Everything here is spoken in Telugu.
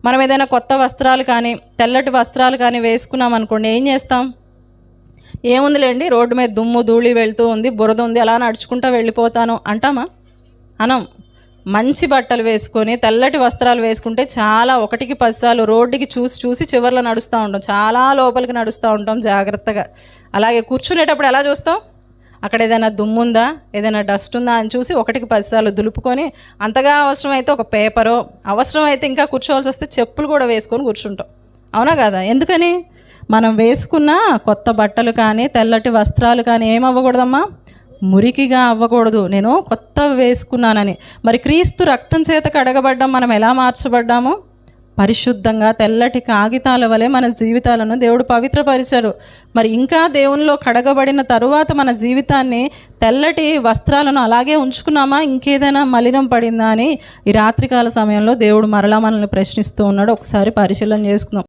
మనం ఏదైనా కొత్త వస్త్రాలు కానీ తెల్లటి వస్త్రాలు కానీ వేసుకున్నాం అనుకోండి, ఏం చేస్తాం? ఏముందిలేండి, రోడ్డు మీద దుమ్ము ధూళి వెళ్తూ ఉంది, బురద ఉంది, అలా నడుచుకుంటూ వెళ్ళిపోతాను అంటామా? అనం. మంచి బట్టలు వేసుకొని తెల్లటి వస్త్రాలు వేసుకుంటే చాలా 1కి 10 సార్లు రోడ్డుకి చూసి చూసి చివర్లో నడుస్తూ ఉంటాం, చాలా లోపలికి నడుస్తూ ఉంటాం జాగ్రత్తగా. అలాగే కూర్చునేటప్పుడు ఎలా చూస్తాం? అక్కడ ఏదైనా దుమ్ము ఉందా, ఏదైనా డస్ట్ ఉందా అని చూసి 1కి 10 సార్లు దులుపుకొని, అంతగా అవసరమైతే ఒక పేపరో, అవసరమైతే ఇంకా కూర్చోవాల్సి వస్తే చెప్పులు కూడా వేసుకొని కూర్చుంటాం. అవునా కదా? ఎందుకని? మనం వేసుకున్న కొత్త బట్టలు కానీ తెల్లటి వస్త్రాలు కానీ ఏమవ్వకూడదమ్మా? మురికిగా అవ్వకూడదు. నేను కొత్తవి వేసుకున్నానని. మరి క్రీస్తు రక్తం చేత కడగబడ్డాం, మనం ఎలా మార్చబడ్డాము? పరిశుద్ధంగా తెల్లటి కాగితాల వలె మన జీవితాలను దేవుడు పవిత్రపరిచాడు. మరి ఇంకా దేవునిలో కడగబడిన తరువాత మన జీవితాన్ని తెల్లటి వస్త్రాలను అలాగే ఉంచుకున్నామా, ఇంకేదైనా మలినం పడిందా అని ఈ రాత్రికాల సమయంలో దేవుడు మరలా మనల్ని ప్రశ్నిస్తూ ఉన్నాడు. ఒకసారి పరిశీలన చేసుకుందాం.